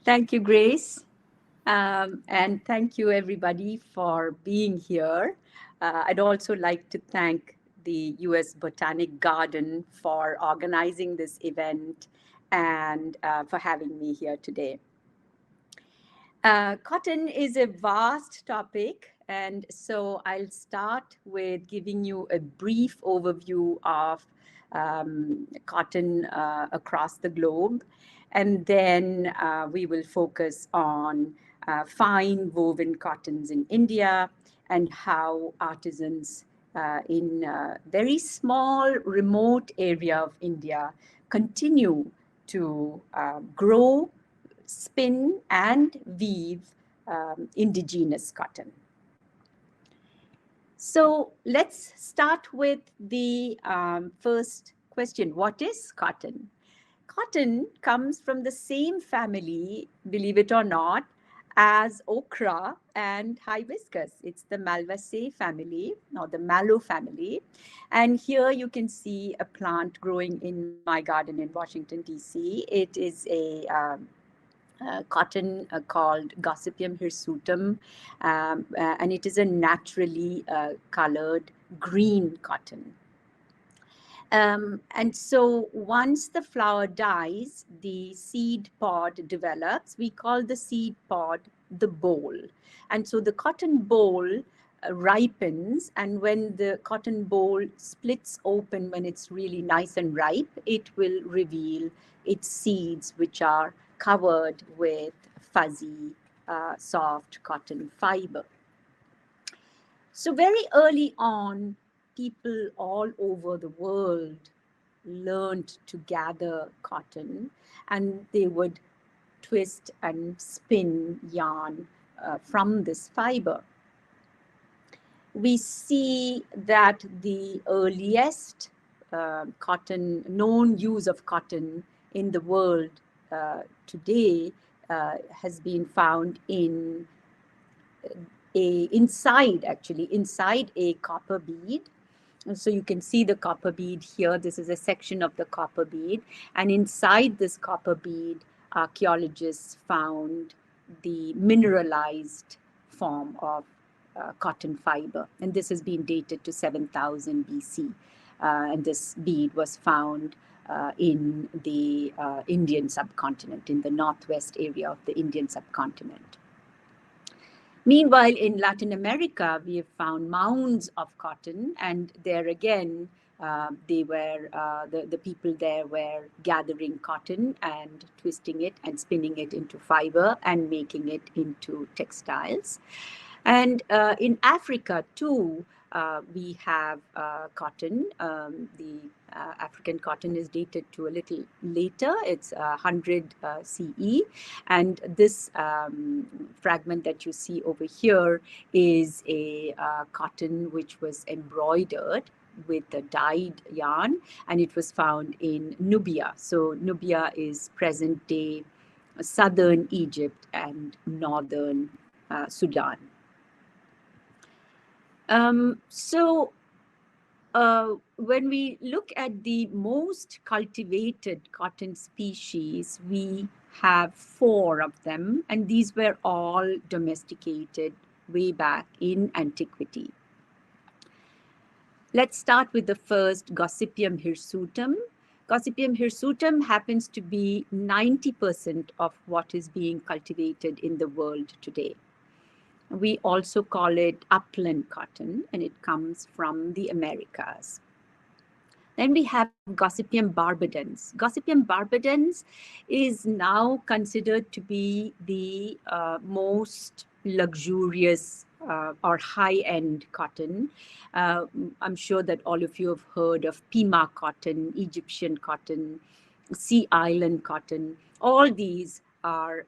Thank you, Grace. And thank you, everybody, for being here. I'd also like to thank the US Botanic Garden for organizing this event and for having me here today. Cotton is a vast topic, and so I'll start with giving you a brief overview of cotton across the globe, and then we will focus on fine woven cottons in India and how artisans in a very small, remote area of India continue to grow, spin and weave indigenous cotton. So let's start with the first question. What is cotton? Cotton comes from the same family, believe it or not, as okra and hibiscus. It's the Malvaceae family, or the mallow family. And here you can see a plant growing in my garden in Washington, D.C. It is a cotton called Gossypium hirsutum, and it is a naturally colored green cotton. And so once the flower dies, the seed pod develops. We call the seed pod the boll. And so the cotton boll ripens, and when the cotton boll splits open, when it's really nice and ripe, it will reveal its seeds, which are covered with fuzzy, soft cotton fiber. So very early on, people all over the world learned to gather cotton, and they would twist and spin yarn from this fiber. We see that the earliest known use of cotton in the world today has been found in inside a copper bead. And so you can see the copper bead here. This is a section of the copper bead. And inside this copper bead, archaeologists found the mineralized form of cotton fiber. And this has been dated to 7000 BC. And this bead was found in the Indian subcontinent, in the northwest area of the Indian subcontinent. Meanwhile, in Latin America, we have found mounds of cotton, and there again, the people there were gathering cotton and twisting it and spinning it into fiber and making it into textiles. And in Africa too, we have cotton. The African cotton is dated to a little later. It's 100 CE. And this fragment that you see over here is a cotton which was embroidered with the dyed yarn, and it was found in Nubia. So Nubia is present-day southern Egypt and northern Sudan. When we look at the most cultivated cotton species, we have 4 of them, and these were all domesticated way back in antiquity. Let's start with the first, Gossypium hirsutum. Gossypium hirsutum happens to be 90% of what is being cultivated in the world today. We also call it upland cotton, and it comes from the Americas. Then we have Gossypium barbadans. Gossypium barbadans is now considered to be the most luxurious or high-end cotton. I'm sure that all of you have heard of Pima cotton, Egyptian cotton, Sea Island cotton. All these are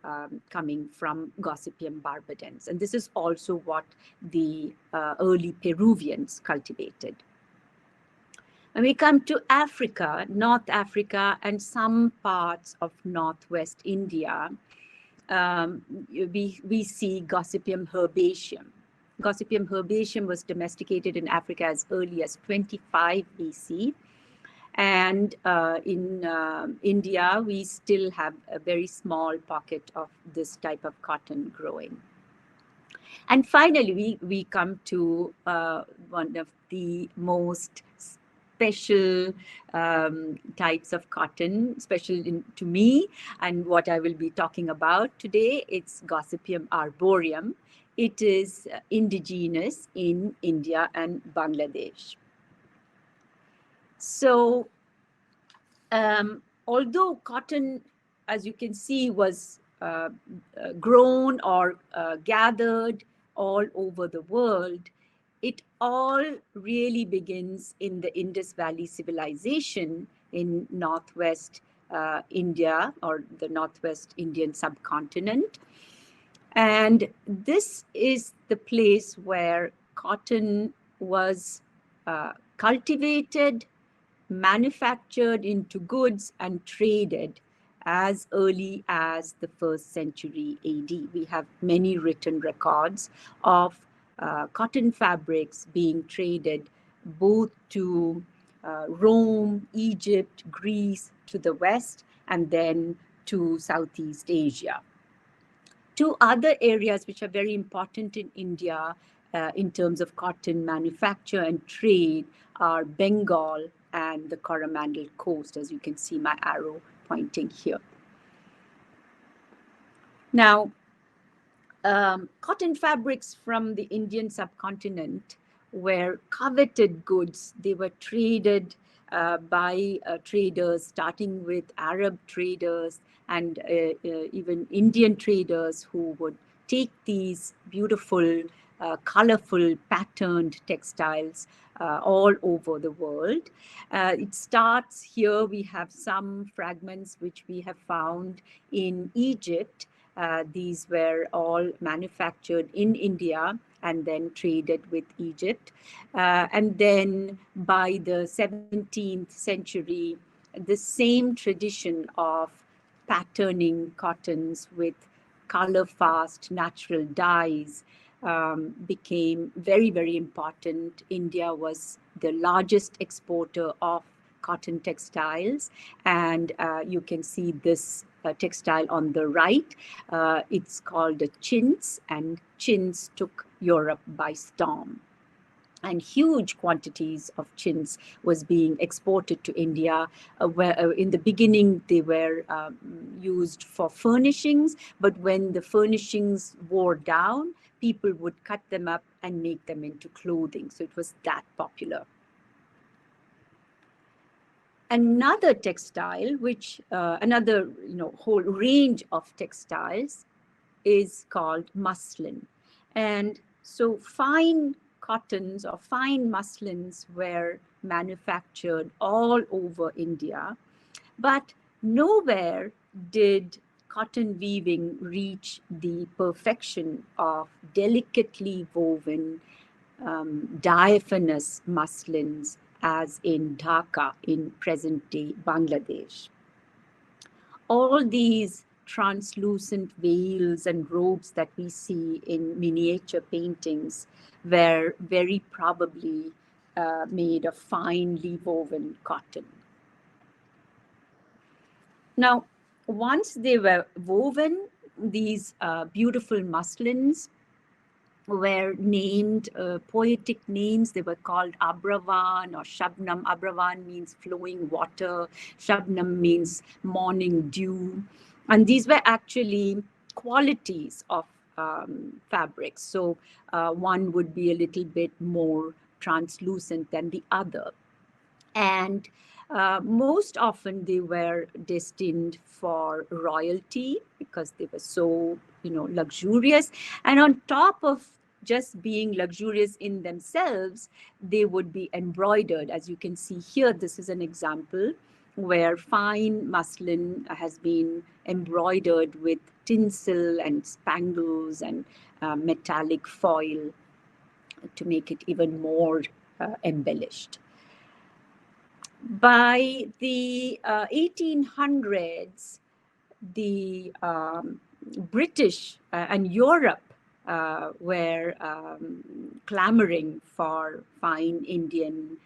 coming from Gossypium barbadans. And this is also what the early Peruvians cultivated. When we come to Africa, North Africa, and some parts of Northwest India, we see Gossypium herbaceum. Gossypium herbaceum was domesticated in Africa as early as 25 BC. And in India, we still have a very small pocket of this type of cotton growing. And finally, we come to one of the most special types of cotton, to me, and what I will be talking about today. It's Gossypium arboreum. It is indigenous in India and Bangladesh. So, although cotton, as you can see, was grown or gathered all over the world, it all really begins in the Indus Valley civilization in northwest India, or the northwest Indian subcontinent. And this is the place where cotton was cultivated, manufactured into goods, and traded as early as the 1st century AD. We have many written records of cotton fabrics being traded both to Rome, Egypt, Greece, to the west, and then to Southeast Asia. Two other areas which are very important in India in terms of cotton manufacture and trade are Bengal and the Coromandel Coast, as you can see my arrow pointing here. Now, cotton fabrics from the Indian subcontinent were coveted goods. They were traded by traders, starting with Arab traders and even Indian traders, who would take these beautiful, colorful, patterned textiles all over the world. It starts here. We have some fragments which we have found in Egypt. These were all manufactured in India and then traded with Egypt. And then by the 17th century, the same tradition of patterning cottons with color-fast natural dyes became very, very important. India was the largest exporter of cotton textiles, and you can see this textile on the right. It's called a chintz, and chintz took Europe by storm. And huge quantities of chintz was being exported to India, where in the beginning they were used for furnishings, but when the furnishings wore down, people would cut them up and make them into clothing. So it was that popular. Another textile, which another whole range of textiles, is called muslin. And so fine cottons or fine muslins were manufactured all over India, but nowhere did cotton weaving reach the perfection of delicately woven diaphanous muslins as in Dhaka in present-day Bangladesh. All these translucent veils and robes that we see in miniature paintings were very probably made of finely woven cotton. Now, once they were woven, these beautiful muslins were named poetic names. They were called Abravan or Shabnam. Abravan means flowing water. Shabnam means morning dew. And these were actually qualities of fabrics. So one would be a little bit more translucent than the other. And most often they were destined for royalty because they were so, luxurious. And on top of just being luxurious in themselves, they would be embroidered. As you can see here, this is an example where fine muslin has been embroidered with tinsel and spangles and metallic foil to make it even more embellished. By the 1800s, the British and Europe were clamoring for fine Indian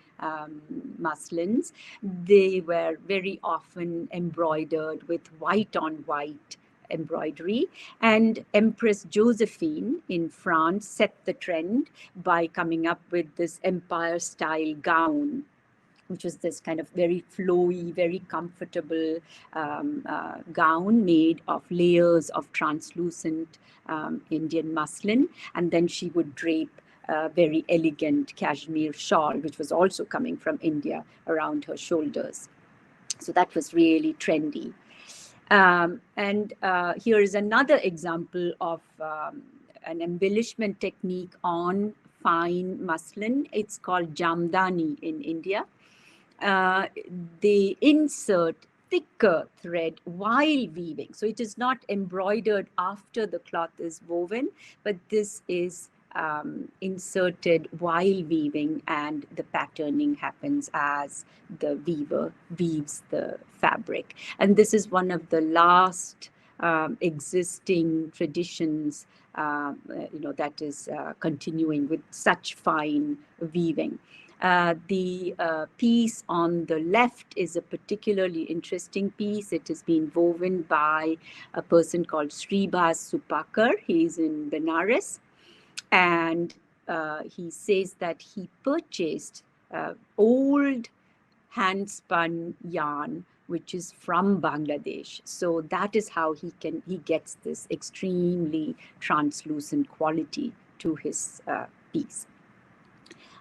muslins. They were very often embroidered with white on white embroidery. And Empress Josephine in France set the trend by coming up with this empire style gown, which was this kind of very flowy, very comfortable gown made of layers of translucent Indian muslin. And then she would drape a very elegant cashmere shawl, which was also coming from India, around her shoulders. So that was really trendy. And here is another example of an embellishment technique on fine muslin. It's called jamdani in India. They insert thicker thread while weaving. So it is not embroidered after the cloth is woven, but this is inserted while weaving, and the patterning happens as the weaver weaves the fabric. And this is one of the last existing traditions, that is continuing with such fine weaving. The piece on the left is a particularly interesting piece. It has been woven by a person called Sribas Supakar. He's in Benares. And he says that he purchased old hand-spun yarn, which is from Bangladesh. So that is how he gets this extremely translucent quality to his piece.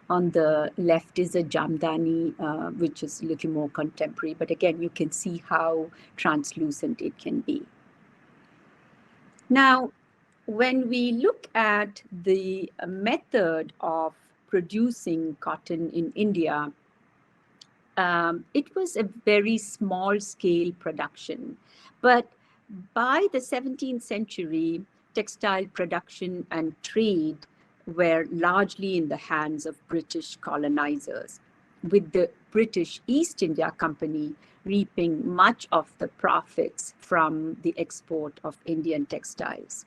On the left is a jamdani, which is a little more contemporary. But again, you can see how translucent it can be. Now, when we look at the method of producing cotton in India, it was a very small scale production. But by the 17th century, textile production and trade were largely in the hands of British colonizers, with the British East India Company reaping much of the profits from the export of Indian textiles.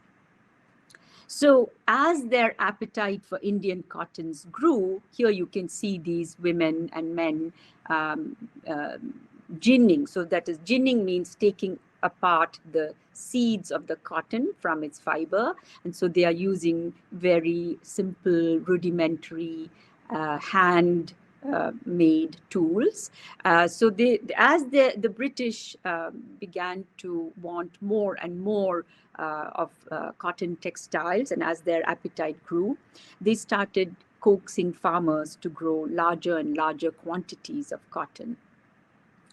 So as their appetite for Indian cottons grew, here you can see these women and men ginning. So that is, ginning means taking apart the seeds of the cotton from its fiber. And so they are using very simple, rudimentary, hand made tools. So as the British began to want more and more of cotton textiles, and as their appetite grew, they started coaxing farmers to grow larger and larger quantities of cotton.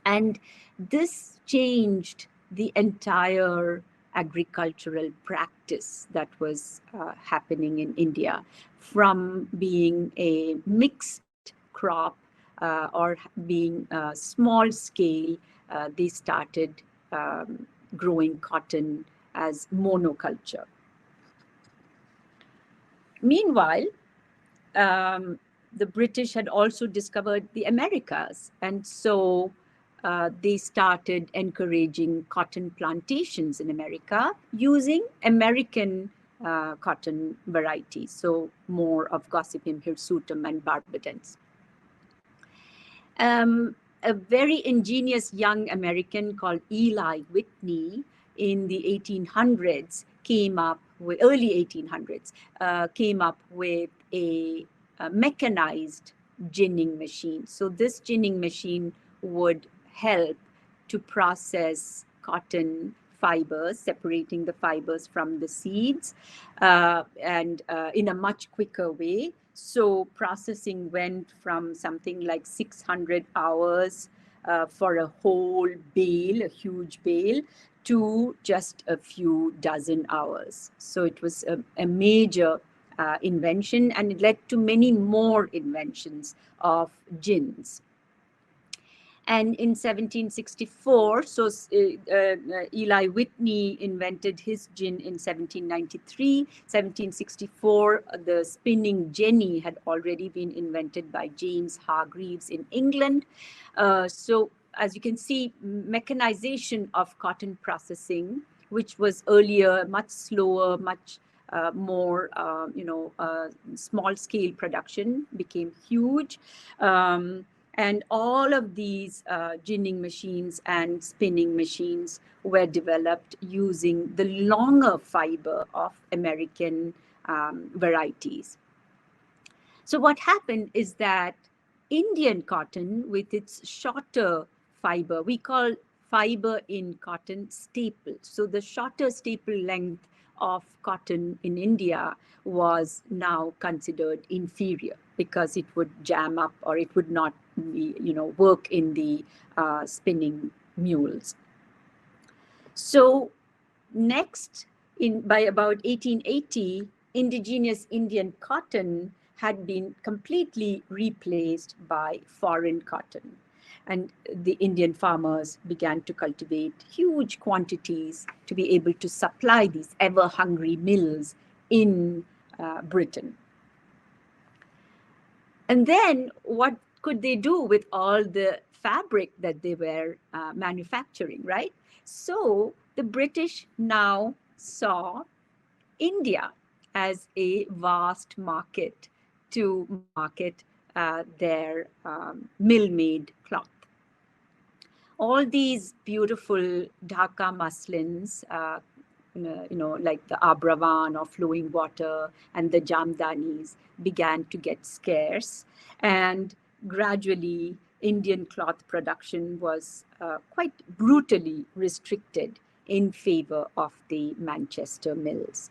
And this changed the entire agricultural practice that was happening in India, from being a mixed crop or being small scale. They started growing cotton as monoculture. Meanwhile, the British had also discovered the Americas, and so they started encouraging cotton plantations in America using American cotton varieties, so more of Gossypium hirsutum and Barbadans. A very ingenious young American called Eli Whitney in the 1800s came up with, early 1800s, came up with a mechanized ginning machine. So this ginning machine would help to process cotton fibers, separating the fibers from the seeds, and in a much quicker way. So processing went from something like 600 hours for a whole bale, a huge bale, to just a few dozen hours. So it was a major invention, and it led to many more inventions of gins. And in 1764, so Eli Whitney invented his gin in 1793. 1764, the spinning jenny had already been invented by James Hargreaves in England. So as you can see, mechanization of cotton processing, which was earlier much slower, much more, small-scale production became huge. And all of these ginning machines and spinning machines were developed using the longer fiber of American varieties. So what happened is that Indian cotton, with its shorter fiber, we call fiber in cotton staple. So the shorter staple length of cotton in India was now considered inferior because it would jam up or it would not be, work in the spinning mules. So next, by about 1880, indigenous Indian cotton had been completely replaced by foreign cotton. And the Indian farmers began to cultivate huge quantities to be able to supply these ever-hungry mills in Britain. And then what could they do with all the fabric that they were manufacturing, right? So the British now saw India as a vast market to market their mill-made cloth. All these beautiful Dhaka muslins, like the abravan or flowing water and the jamdanis began to get scarce. And gradually, Indian cloth production was quite brutally restricted in favor of the Manchester mills.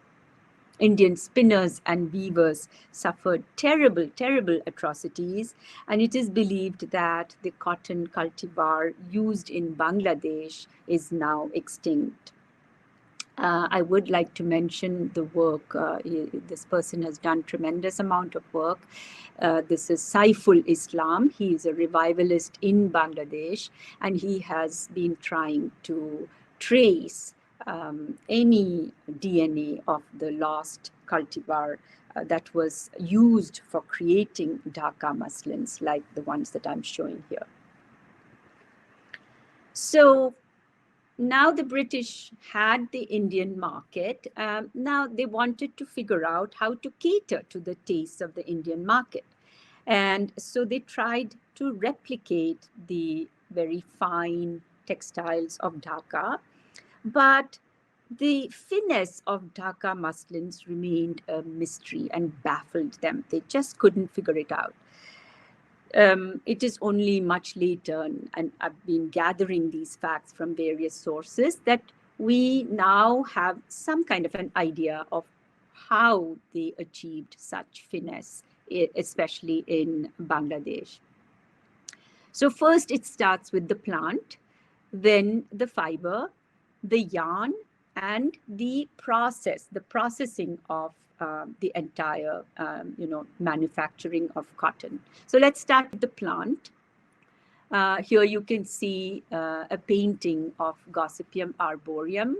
Indian spinners and weavers suffered terrible, terrible atrocities, and it is believed that the cotton cultivar used in Bangladesh is now extinct. I would like to mention the work. This person has done tremendous amount of work. This is Saiful Islam. He is a revivalist in Bangladesh, and he has been trying to trace any DNA of the lost cultivar that was used for creating Dhaka muslins like the ones that I'm showing here. So now the British had the Indian market. Now they wanted to figure out how to cater to the tastes of the Indian market. And so they tried to replicate the very fine textiles of Dhaka, but the finesse of Dhaka muslins remained a mystery and baffled them. They just couldn't figure it out. It is only much later, and I've been gathering these facts from various sources, that we now have some kind of an idea of how they achieved such finesse, especially in Bangladesh. So first it starts with the plant, then the fiber, the yarn, and the processing of the entire, manufacturing of cotton. So let's start with the plant. Here you can see a painting of Gossypium arboreum.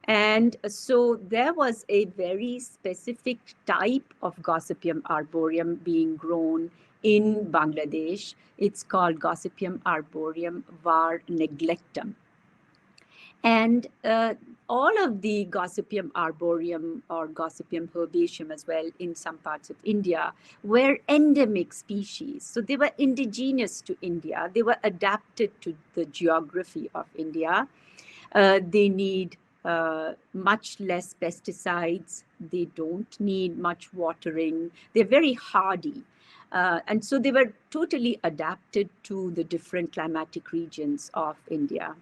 And so there was a very specific type of Gossypium arboreum being grown in Bangladesh. It's called Gossypium arboreum var neglectum. And all of the Gossypium arboreum or Gossypium herbaceum as well in some parts of India were endemic species. So they were indigenous to India. They were adapted to the geography of India. They need much less pesticides. They don't need much watering. They're very hardy. And so they were totally adapted to the different climatic regions of India.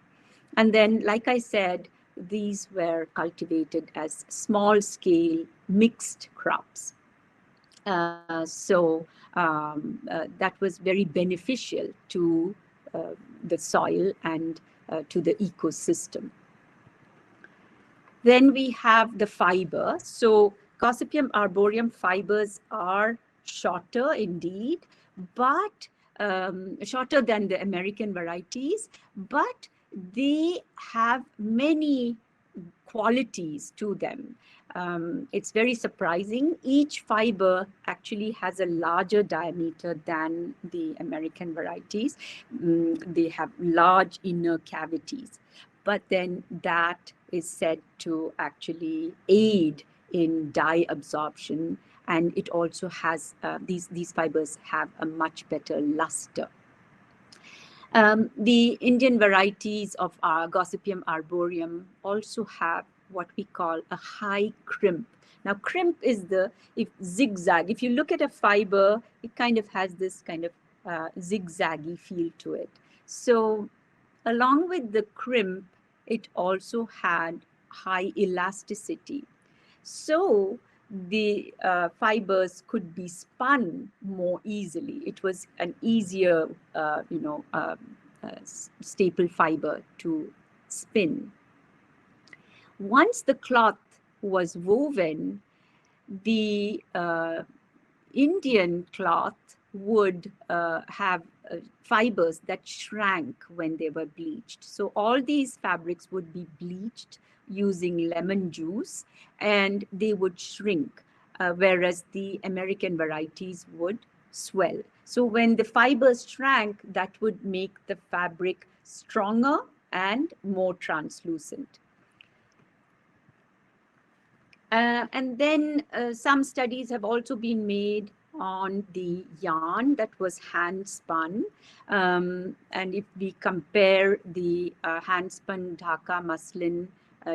And then, like I said, these were cultivated as small-scale mixed crops. So that was very beneficial to the soil and to the ecosystem. Then we have the fiber. So Gossypium arboreum fibers are shorter indeed, but shorter than the American varieties, but they have many qualities to them. It's very surprising. Each fiber actually has a larger diameter than the American varieties. They have large inner cavities, but then that is said to actually aid in dye absorption, and it also has, these fibers have a much better luster. The Indian varieties of our Gossypium arboreum also have what we call a high crimp. Now, crimp is the zigzag. If you look at a fiber, it kind of has this kind of zigzaggy feel to it. So along with the crimp, it also had high elasticity. So the fibers could be spun more easily. It was an easier, staple fiber to spin. Once the cloth was woven, the Indian cloth would have fibers that shrank when they were bleached. So all these fabrics would be bleached using lemon juice, and they would shrink, whereas the American varieties would swell. So when the fibers shrank, that would make the fabric stronger and more translucent. And then some studies have also been made on the yarn that was hand spun. And if we compare the hand spun Dhaka muslin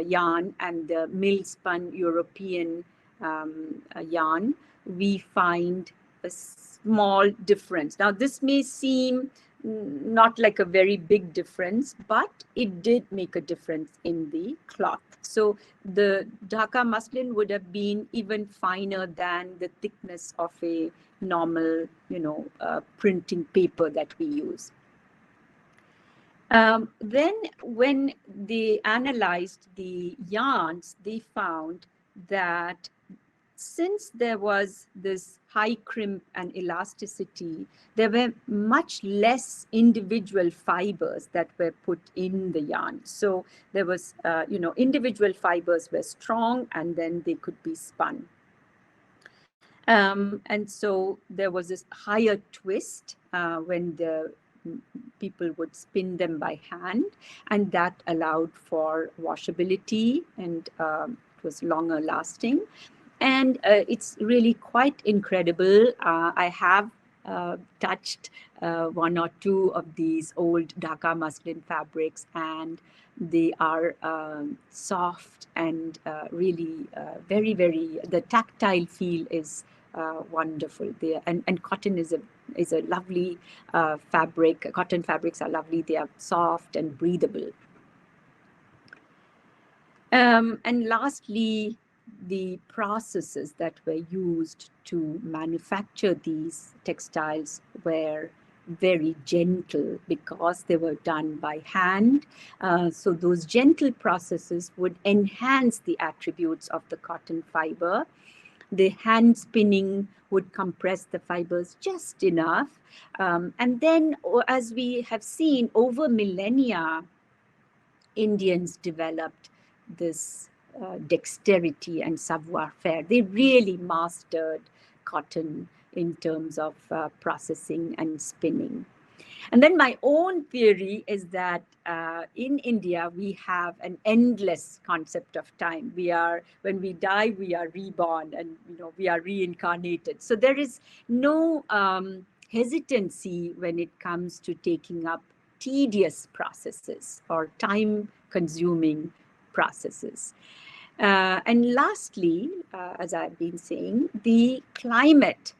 yarn and the mill spun European yarn, we find a small difference. Now, this may seem not like a very big difference, but it did make a difference in the cloth. So the Dhaka muslin would have been even finer than the thickness of a normal, printing paper that we use. Then when they analyzed the yarns, they found that since there was this high crimp and elasticity, there were much less individual fibers that were put in the yarn. So there was, individual fibers were strong, and then they could be spun. And so there was this higher twist when the people would spin them by hand, and that allowed for washability, and it was longer lasting. And it's really quite incredible. I have touched one or two of these old Dhaka muslin fabrics, and they are soft and really very, very, the tactile feel is wonderful. And cotton is a lovely fabric. Cotton fabrics are lovely. They are soft and breathable. And lastly, the processes that were used to manufacture these textiles were very gentle because they were done by hand. So those gentle processes would enhance the attributes of the cotton fiber. The hand spinning would compress the fibers just enough. And then, as we have seen over millennia, Indians developed this dexterity and savoir-faire. They really mastered cotton in terms of processing and spinning. And then my own theory is that in India, we have an endless concept of time. When we die, we are reborn, and we are reincarnated. So there is no hesitancy when it comes to taking up tedious processes or time-consuming processes. And lastly, as I've been saying, the climate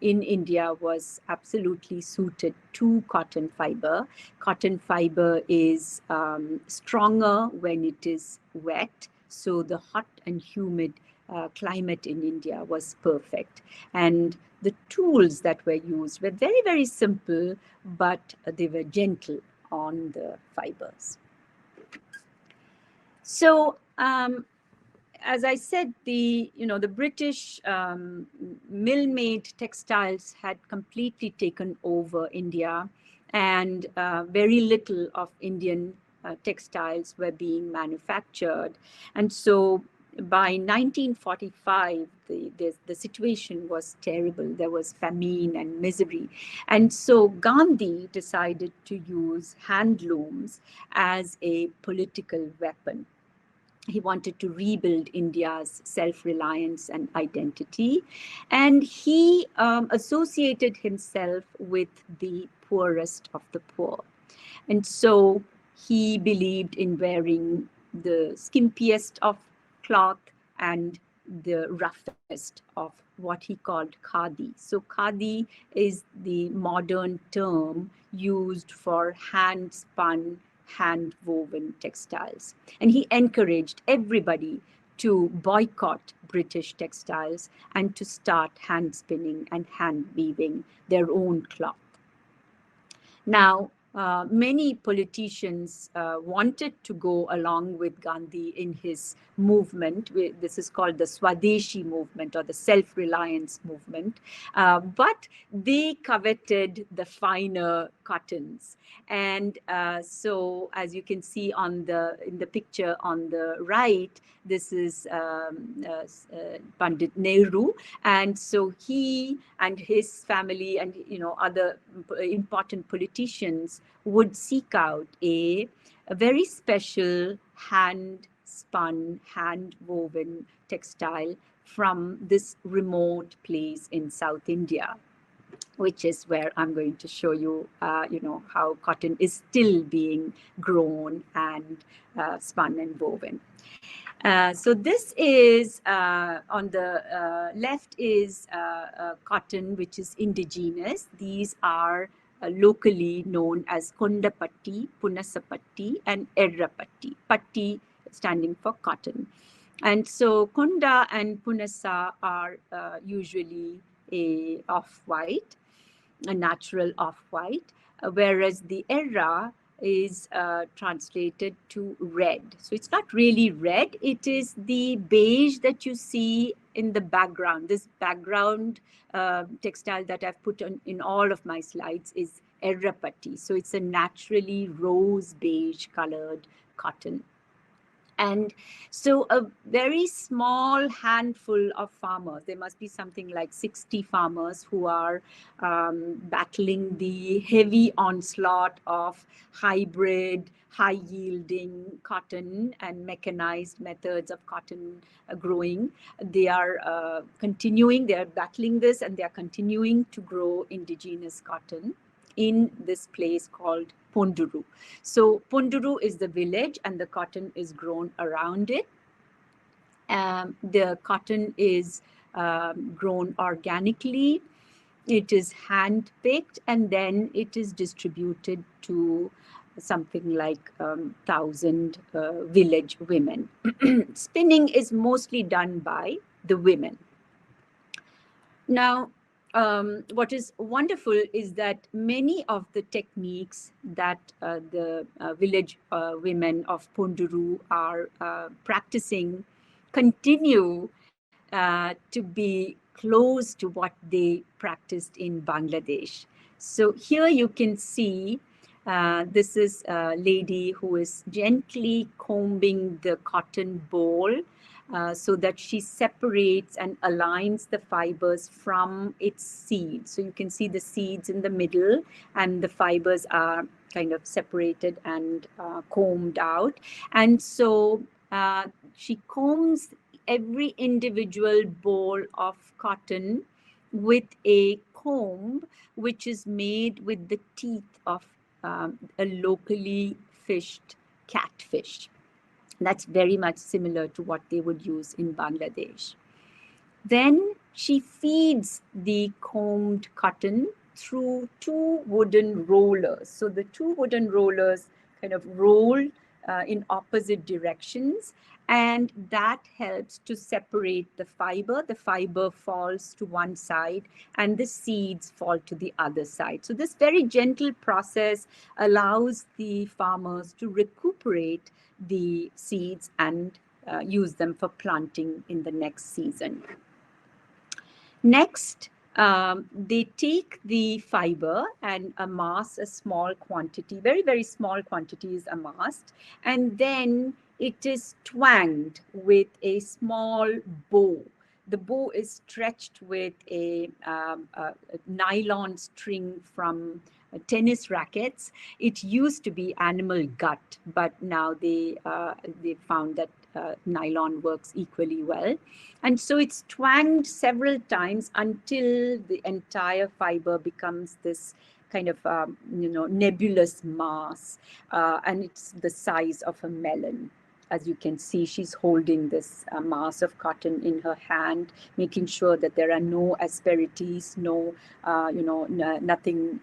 in India was absolutely suited to cotton fiber. Cotton fiber is stronger when it is wet, so the hot and humid climate in India was perfect. And the tools that were used were very, very simple, but they were gentle on the fibers. So, as I said, the British mill-made textiles had completely taken over India, and very little of Indian textiles were being manufactured. And so by 1945, the situation was terrible. There was famine and misery. And so Gandhi decided to use handlooms as a political weapon. He wanted to rebuild India's self-reliance and identity. And he associated himself with the poorest of the poor. And so he believed in wearing the skimpiest of cloth and the roughest of what he called khadi. So khadi is the modern term used for hand spun, hand woven textiles. And he encouraged everybody to boycott British textiles and to start hand spinning and hand weaving their own cloth. Now, many politicians wanted to go along with Gandhi in his movement. This is called the Swadeshi movement or the self-reliance movement. But they coveted the finer cottons. And so, as you can see in the picture on the right, this is Pandit Nehru. And so he and his family and other important politicians would seek out a very special hand-spun, hand-woven textile from this remote place in South India, which is where I'm going to show you, how cotton is still being grown and spun and woven. So this is, on the left is cotton, which is indigenous. These are locally known as Kondapatti, Punasapatti, and Errapatti. Patti standing for cotton. And so Kunda and Punasa are usually a off-white, a natural off-white, whereas the Erra is translated to red. So it's not really red, it is the beige that you see in the background. This background textile that I've put on in all of my slides is Errapatti. So it's a naturally rose beige colored cotton. And so a very small handful of farmers, there must be something like 60 farmers who are battling the heavy onslaught of hybrid, high-yielding cotton and mechanized methods of cotton growing. They are they are battling this, and they are continuing to grow indigenous cotton in this place called Ponduru. So Ponduru is the village and the cotton is grown around it. The cotton is grown organically. It is hand-picked and then it is distributed to something like 1,000 village women. Spinning is mostly done by the women. Now, what is wonderful is that many of the techniques that the village women of Ponduru are practicing continue to be close to what they practiced in Bangladesh. So here you can see this is a lady who is gently combing the cotton ball so that she separates and aligns the fibers from its seeds. So you can see the seeds in the middle and the fibers are kind of separated and combed out. And so she combs every individual ball of cotton with a comb which is made with the teeth of a locally fished catfish. That's very much similar to what they would use in Bangladesh. Then she feeds the combed cotton through two wooden rollers. So the two wooden rollers kind of roll in opposite directions, and that helps to separate the fiber. The fiber falls to one side and the seeds fall to the other side. So this very gentle process allows the farmers to recuperate the seeds and use them for planting in the next season. Next, they take the fiber and amass a small quantity, very, very small quantity is amassed, and then it is twanged with a small bow. The bow is stretched with a nylon string from tennis rackets. It used to be animal gut, but now they found that nylon works equally well. And so it's twanged several times until the entire fiber becomes this kind of, nebulous mass. And it's the size of a melon. As you can see, she's holding this mass of cotton in her hand, making sure that there are no asperities, no, nothing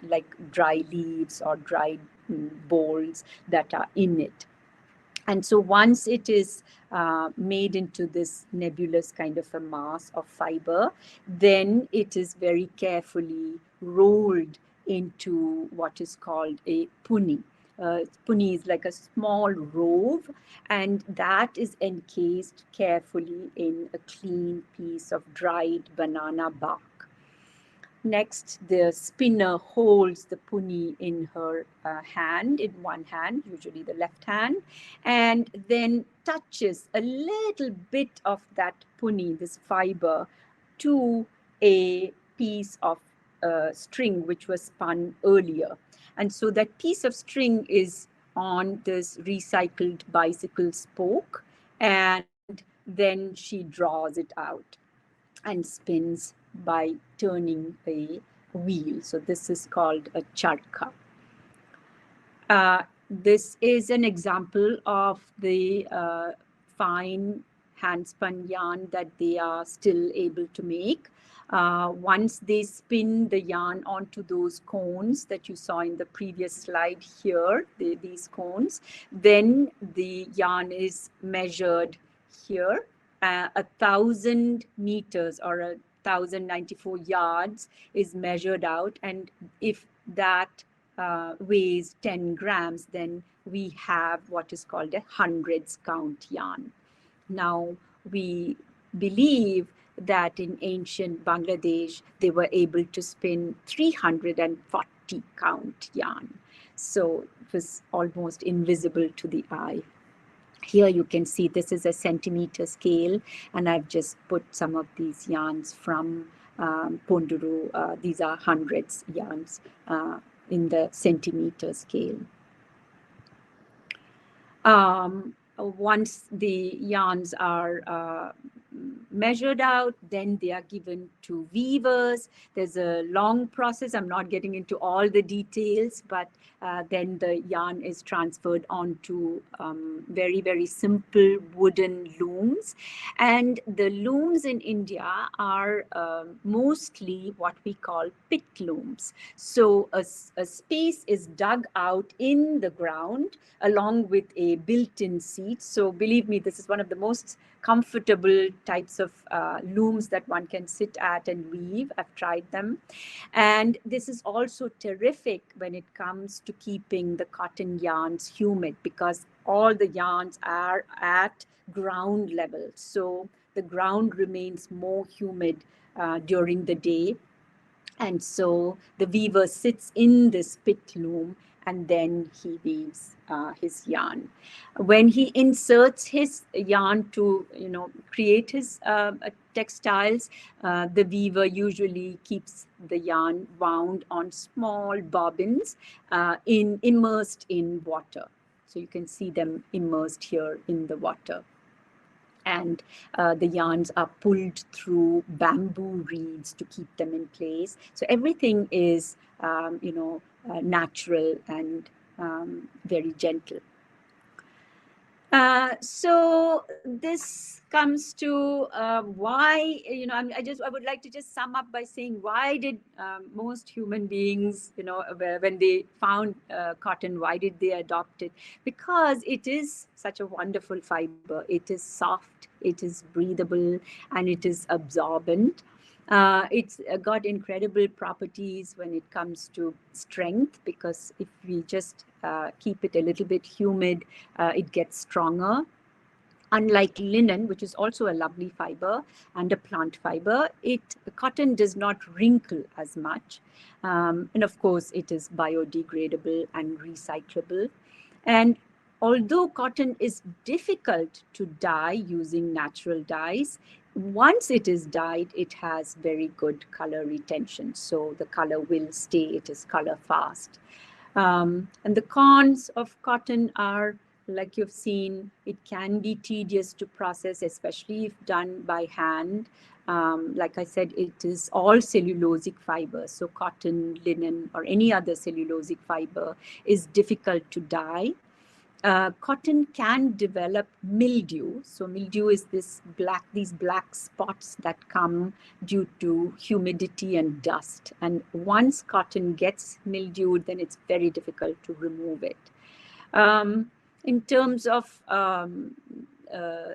like dry leaves or dried bolls that are in it. And so once it is made into this nebulous kind of a mass of fiber, then it is very carefully rolled into what is called a punni. Punni is like a small rove, and that is encased carefully in a clean piece of dried banana bark. Next, the spinner holds the punni in her hand, in one hand, usually the left hand, and then touches a little bit of that punni, this fiber, to a piece of string which was spun earlier. And so that piece of string is on this recycled bicycle spoke, and then she draws it out and spins by turning a wheel. So this is called a charkha. This is an example of the fine hand-spun yarn that they are still able to make. Once they spin the yarn onto those cones that you saw in the previous slide here, these cones, then the yarn is measured here. 1,000 meters or 1,094 yards is measured out, and if that weighs 10 grams, then we have what is called a hundreds count yarn. Now, we believe that in ancient Bangladesh, they were able to spin 340 count yarn. So it was almost invisible to the eye. Here you can see this is a centimeter scale, and I've just put some of these yarns from Ponduru. These are hundreds yarns in the centimeter scale. Once the yarns are measured out, then they are given to weavers. There's a long process. I'm not getting into all the details, but then the yarn is transferred onto very, very simple wooden looms. And the looms in India are mostly what we call pit looms. So a space is dug out in the ground along with a built-in seat. So believe me, this is one of the most comfortable types of looms that one can sit at and weave. I've tried them. And this is also terrific when it comes to keeping the cotton yarns humid, because all the yarns are at ground level. So the ground remains more humid during the day. And so the weaver sits in this pit loom, and then he weaves his yarn. When he inserts his yarn to, create his textiles, the weaver usually keeps the yarn wound on small bobbins immersed in water. So you can see them immersed here in the water. And the yarns are pulled through bamboo reeds to keep them in place. So everything is, natural and very gentle. So this comes to why, I would like to just sum up by saying, why did most human beings, when they found cotton, why did they adopt it? Because it is such a wonderful fiber. It is soft, it is breathable, and it is absorbent. It's got incredible properties when it comes to strength, because if we just keep it a little bit humid, it gets stronger. Unlike linen, which is also a lovely fiber and a plant fiber, cotton does not wrinkle as much. And of course, it is biodegradable and recyclable. And although cotton is difficult to dye using natural dyes, once it is dyed, it has very good color retention. So the color will stay, it is color fast. And the cons of cotton are like you've seen, it can be tedious to process, especially if done by hand. Like I said, it is all cellulosic fiber. So cotton, linen, or any other cellulosic fiber is difficult to dye. Cotton can develop mildew. So mildew is these black spots that come due to humidity and dust. And once cotton gets mildewed, then it's very difficult to remove it. In terms of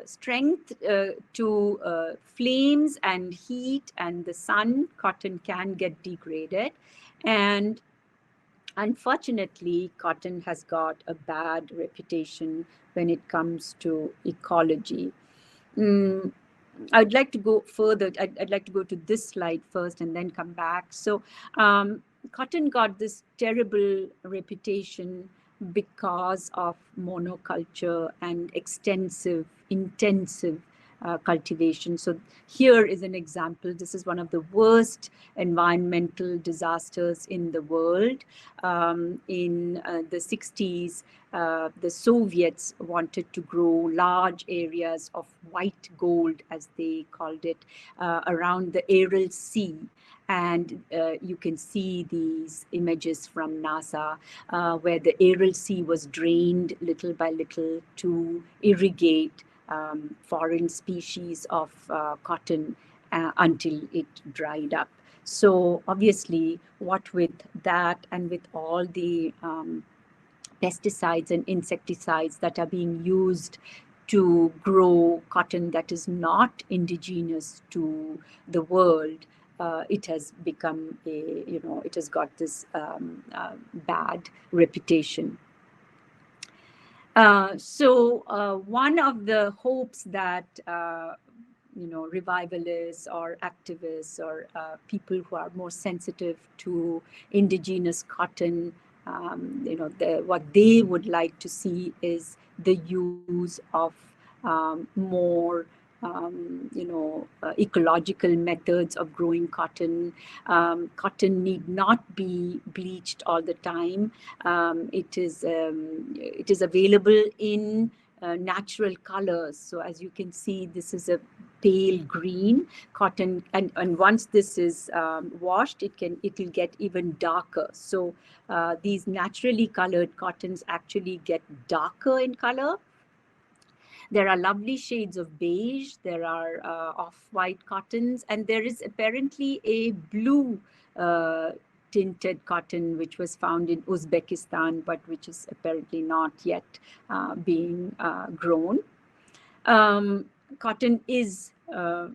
strength to flames and heat and the sun, cotton can get degraded. And unfortunately, cotton has got a bad reputation when it comes to ecology. I'd like to go further. I'd like to go to this slide first and then come back. So cotton got this terrible reputation because of monoculture and extensive, intensive cultivation. So here is an example. This is one of the worst environmental disasters in the world. In the 60s, the Soviets wanted to grow large areas of white gold, as they called it, around the Aral Sea. And you can see these images from NASA, where the Aral Sea was drained little by little to irrigate foreign species of cotton until it dried up. So obviously, what with that and with all the pesticides and insecticides that are being used to grow cotton that is not indigenous to the world, it has become it has got this bad reputation. So one of the hopes that revivalists or activists or people who are more sensitive to indigenous cotton, what they would like to see is the use of more ecological methods of growing cotton. Cotton need not be bleached all the time. It is available in natural colors. So as you can see, this is a pale green cotton, and once this is washed, it will get even darker. So these naturally colored cottons actually get darker in color. There are lovely shades of beige, there are off-white cottons, and there is apparently a blue tinted cotton which was found in Uzbekistan, but which is apparently not yet being grown. Cotton is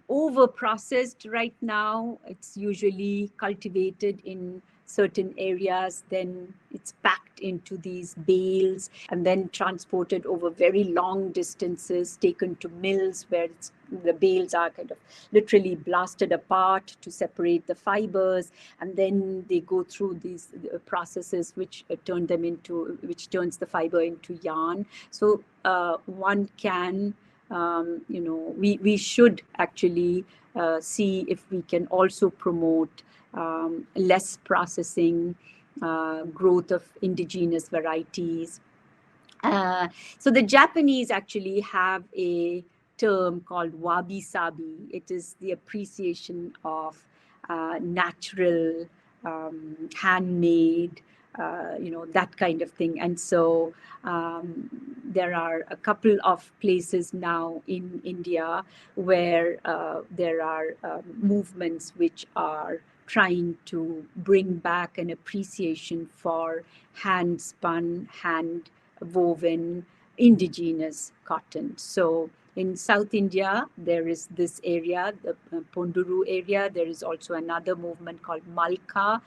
over-processed right now. It's usually cultivated in certain areas, then it's packed into these bales and then transported over very long distances, taken to mills where the bales are kind of literally blasted apart to separate the fibers, and then they go through these processes which turns the fiber into yarn. So one can we should actually see if we can also promote less processing, growth of indigenous varieties. So the Japanese actually have a term called wabi-sabi. It is the appreciation of natural, handmade, that kind of thing. And so there are a couple of places now in India where there are movements which are trying to bring back an appreciation for hand-spun, hand-woven, indigenous cotton. So in South India, there is this area, the Ponduru area. There is also another movement called Malka,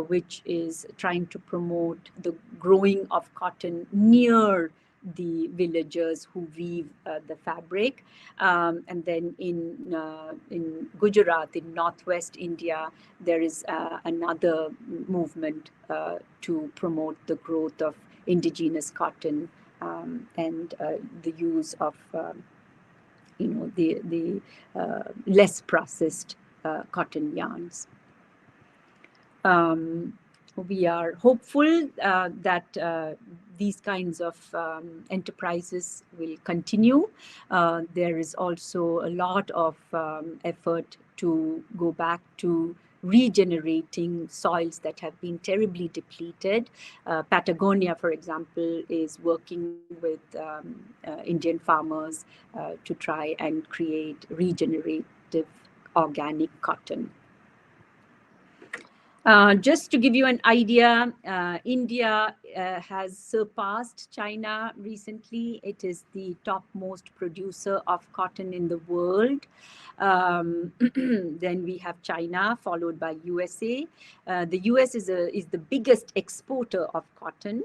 which is trying to promote the growing of cotton near the villagers who weave the fabric. And then in Gujarat, in northwest India, there is another movement to promote the growth of indigenous cotton and the use of the less processed cotton yarns. We are hopeful that these kinds of enterprises will continue. There is also a lot of effort to go back to regenerating soils that have been terribly depleted. Patagonia, for example, is working with Indian farmers to try and create regenerative organic cotton. Just to give you an idea, India has surpassed China recently. It is the topmost producer of cotton in the world. Then we have China, followed by USA. The US is the biggest exporter of cotton.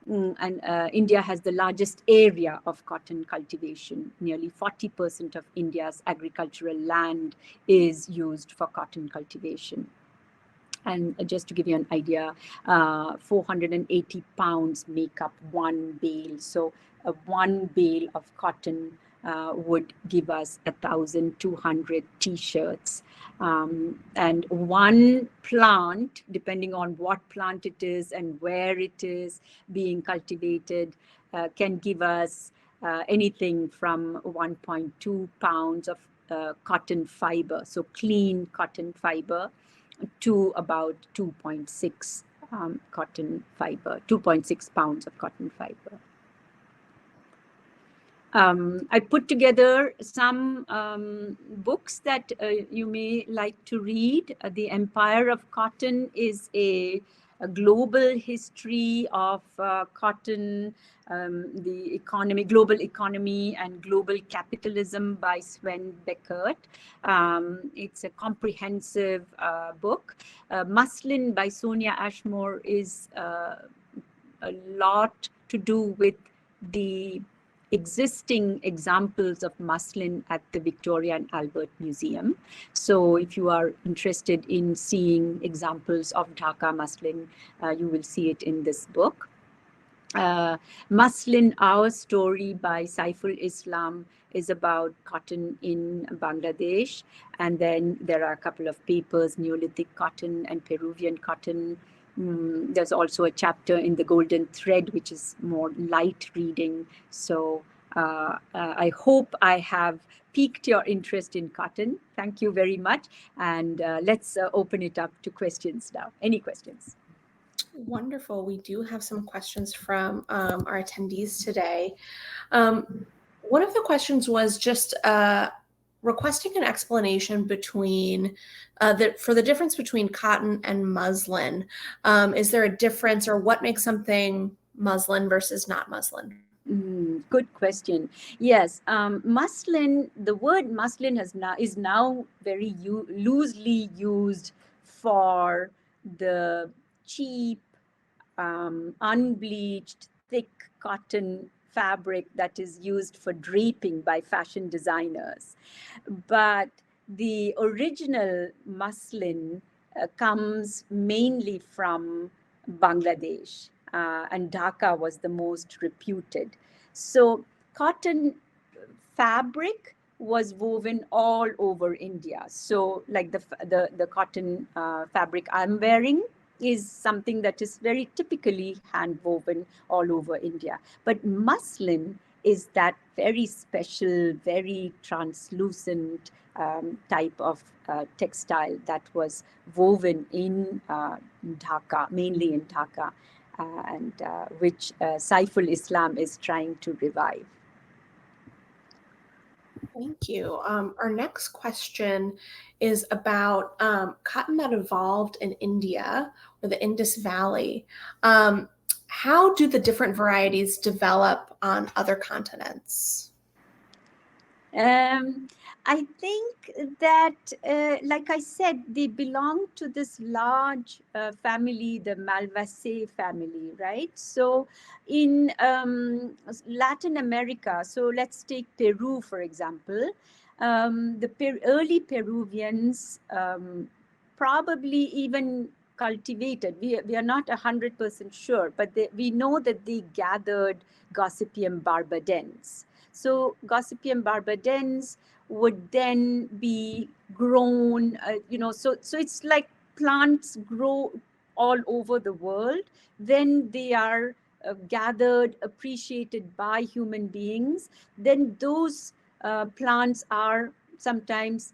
And India has the largest area of cotton cultivation. Nearly 40% of India's agricultural land is used for cotton cultivation. And just to give you an idea, 480 pounds make up one bale. So one bale of cotton would give us 1,200 t-shirts. And one plant, depending on what plant it is and where it is being cultivated, can give us anything from 1.2 pounds of cotton fiber, so clean cotton fiber, to about 2.6 cotton fiber, 2.6 pounds of cotton fiber. I put together some books that you may like to read. The Empire of Cotton is a global history of cotton, the economy, global economy and global capitalism by Sven Beckert. It's a comprehensive book. Muslin by Sonia Ashmore is a lot to do with the existing examples of muslin at the Victoria and Albert Museum. So if you are interested in seeing examples of Dhaka muslin, you will see it in this book. Muslin, Our Story by Saiful Islam is about cotton in Bangladesh. And then there are a couple of papers, Neolithic cotton and Peruvian cotton. There's also a chapter in The Golden Thread, which is more light reading. So I hope I have piqued your interest in cotton. Thank you very much. And let's open it up to questions now. Any questions? Wonderful. We do have some questions from our attendees today. One of the questions was just requesting an explanation between for the difference between cotton and muslin. Is there a difference, or what makes something muslin versus not muslin? Good question. Yes, muslin. The word muslin is now very loosely used for the cheap, unbleached, thick cotton fabric that is used for draping by fashion designers. But the original muslin comes mainly from Bangladesh, and Dhaka was the most reputed. So cotton fabric was woven all over India. So like the cotton fabric I'm wearing is something that is very typically hand woven all over India. But muslin is that very special, very translucent type of textile that was woven in Dhaka, mainly in Dhaka, and which Saiful Islam is trying to revive. Thank you. Our next question is about cotton that evolved in India or the Indus Valley. How do the different varieties develop on other continents? I think that, like I said, they belong to this large family, the Malvaceae family, right? So in Latin America, so let's take Peru, for example. The early Peruvians probably even cultivated, we are not 100% sure, but we know that they gathered Gossypium barbadens. So Gossypium barbadens would then be grown, so it's like plants grow all over the world. Then they are gathered, appreciated by human beings, then those plants are sometimes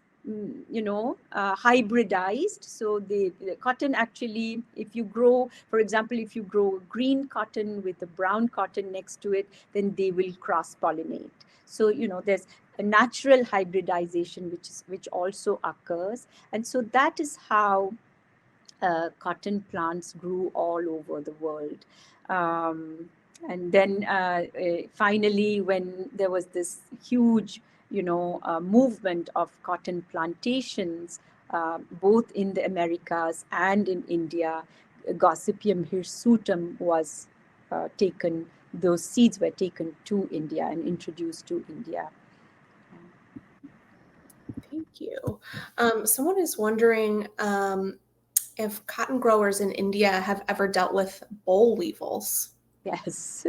hybridized. So the cotton actually, if you grow, for example, if you grow green cotton with a brown cotton next to it, then they will cross pollinate. So there's a natural hybridization which also occurs, and so that is how cotton plants grew all over the world. And then finally, when there was this huge, movement of cotton plantations, both in the Americas and in India, Gossypium hirsutum was taken, those seeds were taken to India and introduced to India. Thank you. Someone is wondering if cotton growers in India have ever dealt with boll weevils. Yes.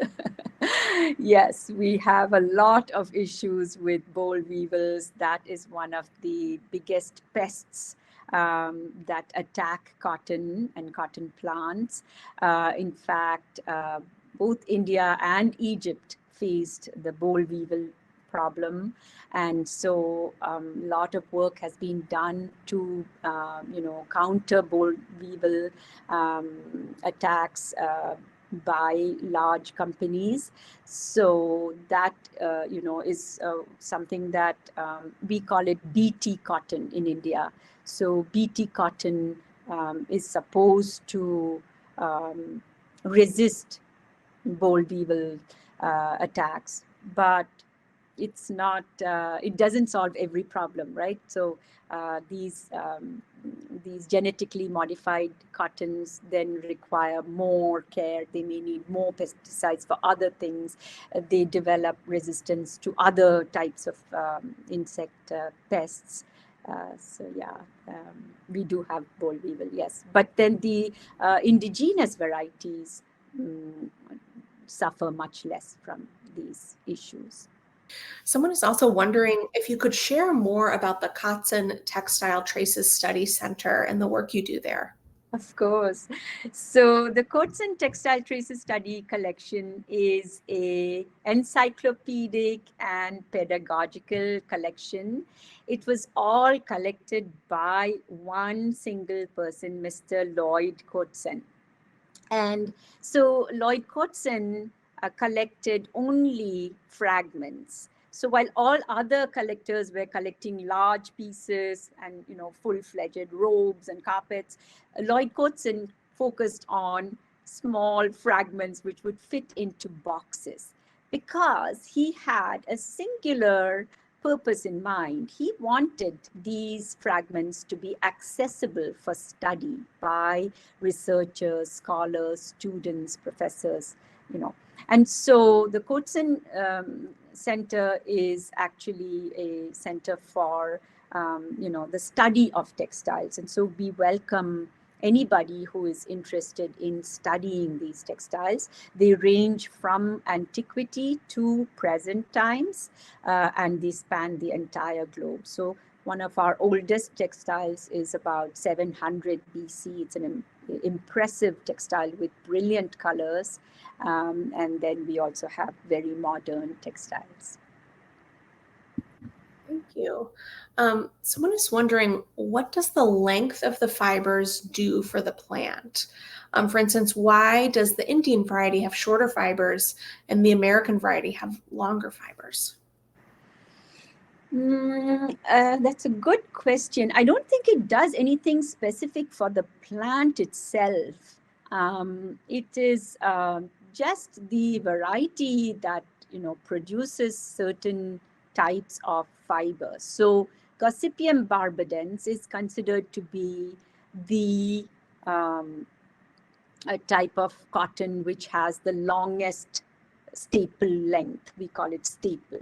Yes, we have a lot of issues with boll weevils. That is one of the biggest pests that attack cotton and cotton plants. In fact, both India and Egypt faced the boll weevil problem, and so a lot of work has been done to counter boll weevil attacks by large companies. So that is something that we call it BT cotton in India. So BT cotton is supposed to resist boll weevil attacks, but it's not, it doesn't solve every problem, right? So these genetically modified cottons then require more care. They may need more pesticides for other things. They develop resistance to other types of insect pests. So yeah, we do have boll weevil, yes. But then the indigenous varieties suffer much less from these issues. Someone is also wondering if you could share more about the Cotton Textile Traces Study Center and the work you do there. Of course. So the Coats and Textile Traces Study Collection is a encyclopedic and pedagogical collection. It was all collected by one single person, Mr. Lloyd Coatson. And so Lloyd Coatson collected only fragments. So while all other collectors were collecting large pieces and full-fledged robes and carpets, Lloyd Coatson focused on small fragments which would fit into boxes, because he had a singular purpose in mind. He wanted these fragments to be accessible for study by researchers, scholars, students, professors, And so the Coatson Center is actually a center for, the study of textiles. And so we welcome anybody who is interested in studying these textiles. They range from antiquity to present times, and they span the entire globe. So one of our oldest textiles is about 700 BC. It's an impressive textile with brilliant colors. And then we also have very modern textiles. Thank you. Someone is wondering, what does the length of the fibers do for the plant? For instance, why does the Indian variety have shorter fibers and the American variety have longer fibers? That's a good question. I don't think it does anything specific for the plant itself. It is just the variety that produces certain types of fibers. So Gossypium barbadens is considered to be the a type of cotton which has the longest staple length. We call it staple.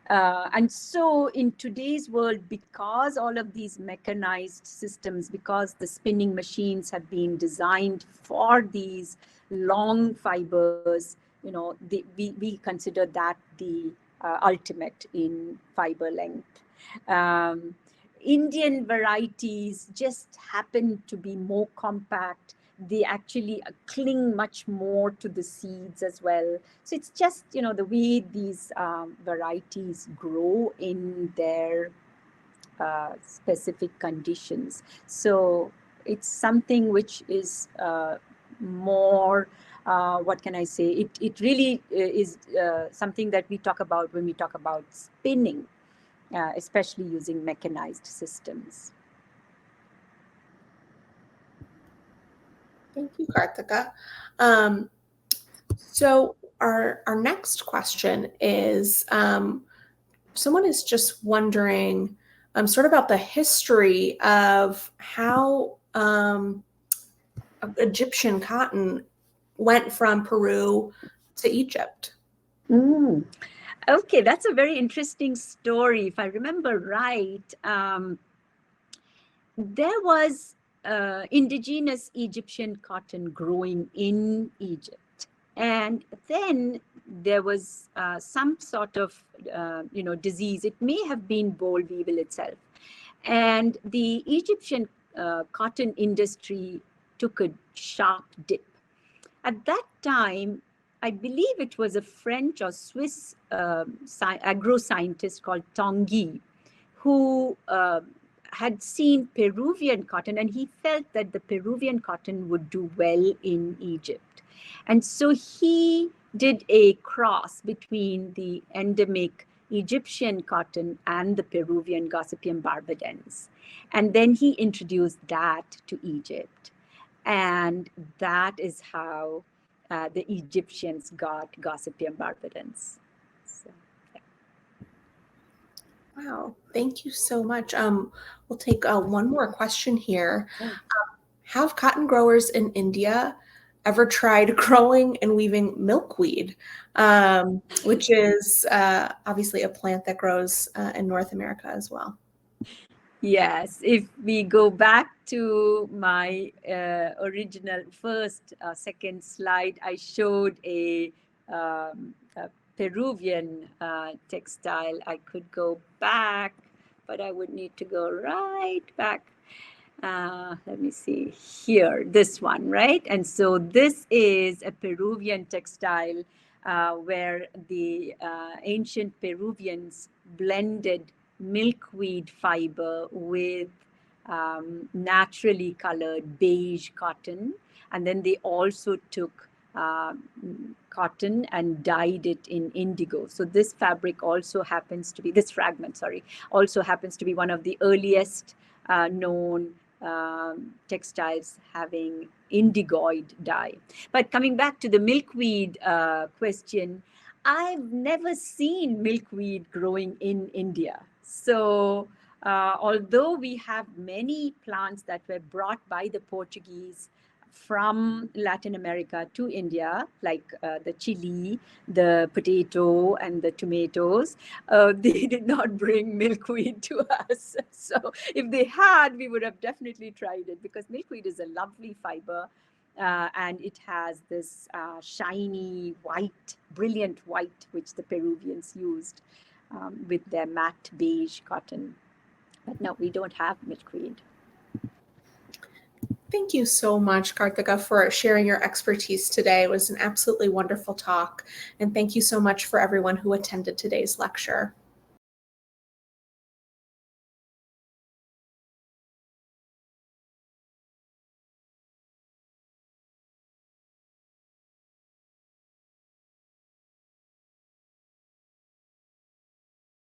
And so in today's world, because all of these mechanized systems, because the spinning machines have been designed for these long fibers, we consider that the ultimate in fiber length. Indian varieties just happen to be more compact. they actually cling much more to the seeds as well. So it's just, the way these varieties grow in their specific conditions. So it's something which is more, what can I say? It really is something that we talk about when we talk about spinning, especially using mechanized systems. Thank you, Karthika. So our next question is, someone is just wondering sort of about the history of how Egyptian cotton went from Peru to Egypt. Mm. Okay, that's a very interesting story. If I remember right, there was indigenous Egyptian cotton growing in Egypt. And then there was some sort of, disease. It may have been boll weevil itself. And the Egyptian cotton industry took a sharp dip. At that time, I believe it was a French or Swiss agro scientist called Tanguy, who had seen Peruvian cotton, and he felt that the Peruvian cotton would do well in Egypt. And so he did a cross between the endemic Egyptian cotton and the Peruvian Gossypium barbadens. And then he introduced that to Egypt. And that is how the Egyptians got Gossypium barbadens. So, yeah. Wow, thank you so much. We'll take one more question here. Have cotton growers in India ever tried growing and weaving milkweed, which is obviously a plant that grows in North America as well? Yes, if we go back to my original second slide, I showed a Peruvian textile. I could go back, but I would need to go right back. Let me see here, this one, right? And so this is a Peruvian textile where the ancient Peruvians blended milkweed fiber with naturally colored beige cotton. And then they also took cotton and dyed it in indigo. So this fabric also happens to be, this fragment, sorry, also happens to be one of the earliest known textiles having indigoid dye. But coming back to the milkweed question, I've never seen milkweed growing in India. So although we have many plants that were brought by the Portuguese from Latin America to India, like the chili, the potato, and the tomatoes, they did not bring milkweed to us. So if they had, we would have definitely tried it, because milkweed is a lovely fiber. And it has this shiny white, brilliant white, which the Peruvians used with their matte beige cotton. But no, we don't have milkweed. Thank you so much, Karthika, for sharing your expertise today. It was an absolutely wonderful talk. And thank you so much for everyone who attended today's lecture.